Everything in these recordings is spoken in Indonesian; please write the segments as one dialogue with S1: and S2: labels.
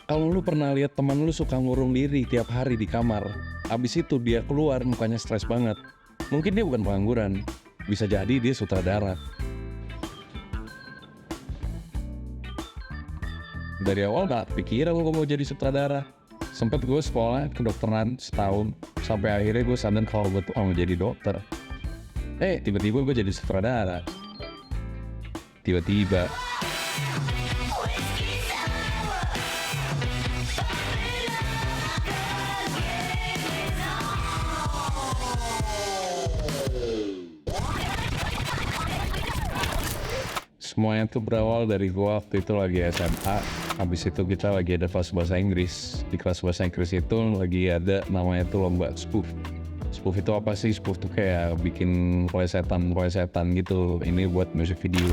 S1: Kalau lu pernah lihat teman lu suka ngurung diri tiap hari di kamar, abis itu dia keluar mukanya stres banget. Mungkin dia bukan pengangguran, bisa jadi dia sutradara. Dari awal gak pikiran gue mau jadi sutradara. Sempet gue sekolah kedokteran setahun, sampai akhirnya gue sadar kalau gue tuh mau jadi dokter. Tiba-tiba gue jadi sutradara. Tiba-tiba. Semuanya tuh berawal dari gua waktu itu lagi SMA. Habis itu kita lagi ada kelas bahasa Inggris. Di kelas bahasa Inggris itu lagi ada namanya tuh lomba spoof. Spoof itu apa sih? Spoof tuh kayak bikin plesetan gitu. Ini buat music video.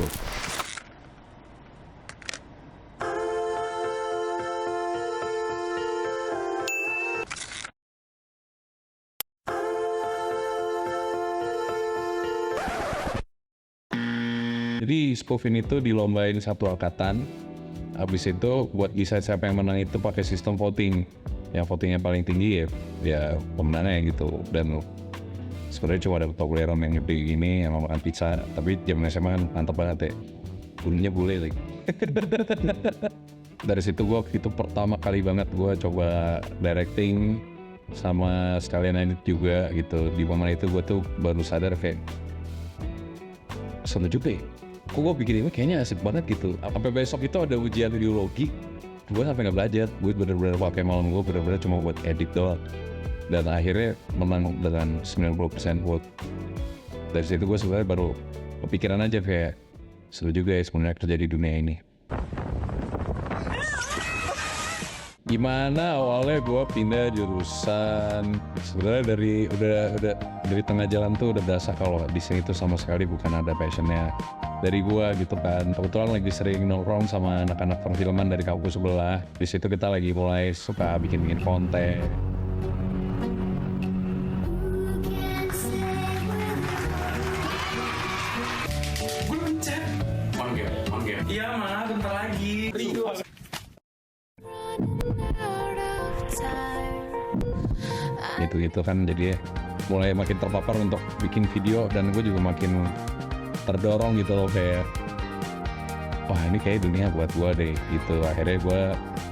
S1: Jadi spoof ini tuh dilombain satu angkatan. Habis itu buat kisah siapa yang menang itu pakai sistem voting. Yang votingnya paling tinggi ya pemenangnya gitu. Dan sebenarnya cuma ada Toblerone yang gede gini yang makan pizza. Tapi zaman SMA kan mantep banget ya. Bulunya bule lagi. Dari situ gue itu pertama kali banget gue coba directing sama sekalian edit juga gitu. Di momen itu gue tuh baru sadar kayak seru juga ya. Kok gue bikin ini kayaknya asik banget gitu. Sampai besok itu ada ujian ideologi, gue sampai nggak belajar. Gue bener-bener pakai malam gue bener-bener cuma buat edit doang. Dan akhirnya menang dengan 90% vote. Dari situ gue sebenarnya baru kepikiran aja kayak seru juga ya sebenarnya kerja di dunia ini. Gimana awalnya gue pindah jurusan? Sebenarnya dari tengah jalan tuh udah berasa kalau di sini tuh sama sekali bukan ada passionnya dari gue gitu kan. Kebetulan lagi sering nongkrong sama anak-anak perfilman dari kampus sebelah. Di situ kita lagi mulai suka bikin konten.
S2: Gue mencet. Manggil. Iya mah, bentar lagi.
S1: Gitu kan jadi mulai makin terpapar untuk bikin video dan gue juga makin terdorong gitu loh kayak wah ini kayak dunia buat gue deh gitu. Akhirnya gue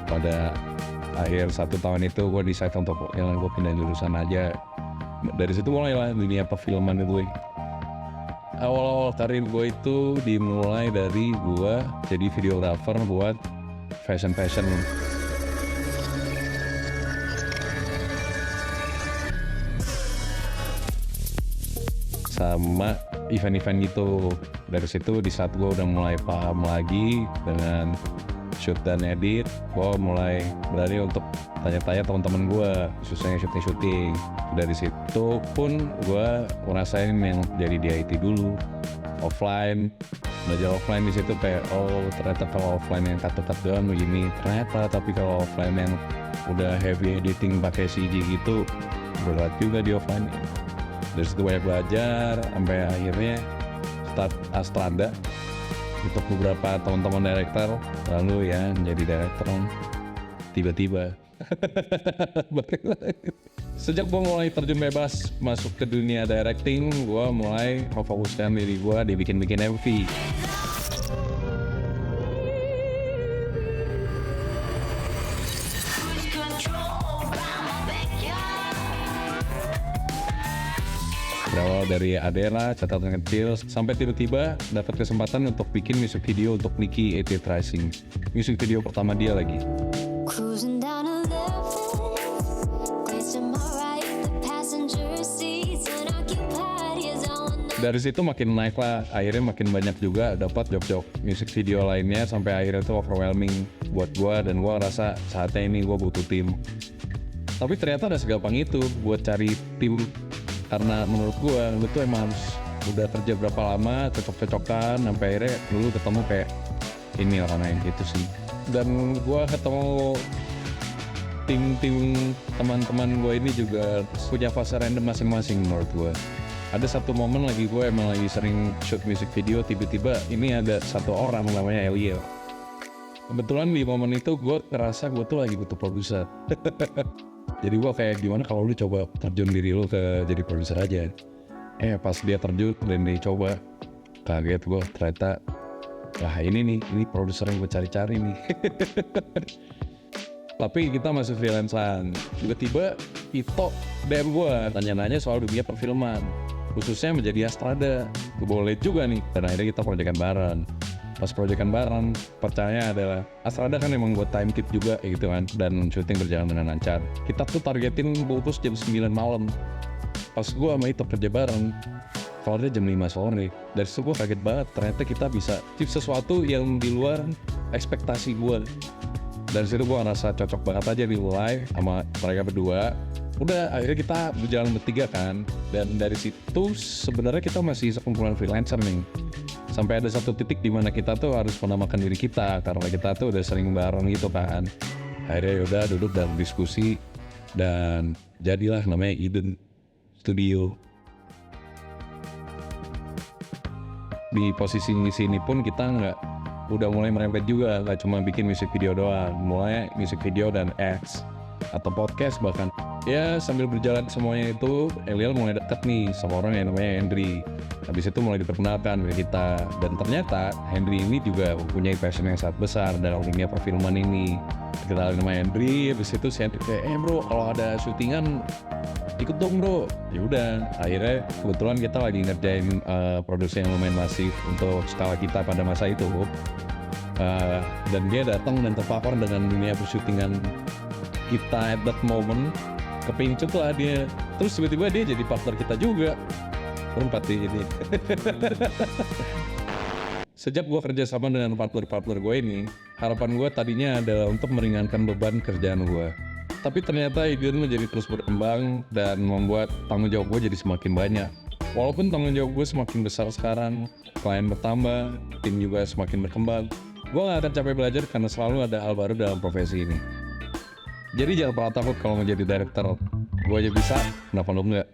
S1: pada akhir 1 tahun itu gue decide untuk yang gue pindah jurusan aja. Dari situ mulailah dunia perfilman itu. Awal-awal karir gue itu dimulai dari gue jadi videographer buat fashion sama event-event gitu. Dari situ di saat gue udah mulai paham lagi dengan shoot dan edit, gue mulai berani untuk tanya-tanya teman-teman gue khususnya syuting. Dari situ pun gue ngerasain yang jadi di IT dulu, offline, belajar offline. Di situ kayak oh ternyata kalau offline yang cut doang begini ternyata, tapi kalau offline yang udah heavy editing pakai CG gitu berat juga di offline. Dari situ banyak belajar sampai akhirnya start Astrada untuk beberapa teman-teman director, lalu ya menjadi director tiba-tiba. Sejak gue mulai terjun bebas masuk ke dunia directing, gue mulai memfokuskan diri gue di bikin MV. Berawal dari Adela, catatan kecil, sampai tiba-tiba dapat kesempatan untuk bikin music video untuk Nicki Etit Rising. Music video pertama dia lagi. Dari situ makin naik lah, akhirnya makin banyak juga dapat job-job music video lainnya sampai akhirnya itu overwhelming buat gue dan gue ngerasa saatnya ini gue butuh tim. Tapi ternyata ada segampang itu buat cari tim. Karena menurut gue, lu tuh emang harus udah kerja berapa lama, cocok-cocokan, sampai akhirnya dulu ketemu kayak ini orang yang gitu sih. Dan gue ketemu tim teman-teman gue ini juga punya fase random masing-masing menurut gue. Ada satu momen lagi gue emang lagi sering shoot music video, tiba-tiba ini ada satu orang namanya Elio. Kebetulan di momen itu gue ngerasa gue tuh lagi butuh produser. Jadi gue kayak gimana kalau lu coba terjun diri lu ke jadi produser aja. Pas dia terjun dan dia coba, kaget gue ternyata, wah ini produser yang gue cari-cari nih. Tapi kita masih freelancean. Tiba-tiba Tito DM gue tanya-nanya soal dunia perfilman, khususnya menjadi Astrada. Gue boleh juga nih, dan akhirnya kita proyekan bareng. Pas proyekan bareng, percaya adalah Astrada kan emang buat time keep juga gitu kan, dan syuting berjalan dengan lancar. Kita tuh targetin bungkus jam 9 malam. Pas gue sama itu kerja bareng, keluarnya jam 5 sore. Dari situ gue kaget banget, ternyata kita bisa tip sesuatu yang di luar ekspektasi gue. Dari situ gue ngerasa cocok banget aja dimulai sama mereka berdua. Udah akhirnya kita berjalan bertiga kan, dan dari situ sebenarnya kita masih sekumpulan freelancer nih. Sampai ada satu titik di mana kita tuh harus menamakan diri kita karena kita tuh udah sering bareng gitu kan. Akhirnya yaudah duduk dan diskusi dan jadilah namanya Eden Studio. Di posisi sini pun kita udah mulai merembet juga, nggak cuma bikin musik video doang, mulai musik video dan ads atau podcast bahkan. Ya sambil berjalan semuanya itu, Eliel mulai deket nih sama orang yang namanya Henry. Habis itu mulai diperkenalkan ke kita, dan ternyata Henry ini juga mempunyai passion yang sangat besar dalam dunia perfilman ini. Dikenalin sama Henry, habis itu si Henry kayak, bro kalau ada syutingan ikut dong bro. Ya udah, akhirnya kebetulan kita lagi ngerjain produksi yang lumayan masif untuk skala kita pada masa itu. Dan dia datang dan terpapar dengan dunia persyutingan kita at that moment. Kepincut lah dia. Terus tiba-tiba dia jadi partner kita juga. Berempat ini. Sejak gue kerja sama dengan partner-partner gue ini, harapan gue tadinya adalah untuk meringankan beban kerjaan gue. Tapi ternyata Eden menjadi terus berkembang dan membuat tanggung jawab gue jadi semakin banyak. Walaupun tanggung jawab gue semakin besar sekarang, klien bertambah, tim juga semakin berkembang, gue gak akan capek belajar karena selalu ada hal baru dalam profesi ini. Jadi jangan pernah takut kalau menjadi director. Gue aja bisa, kenapa lo enggak?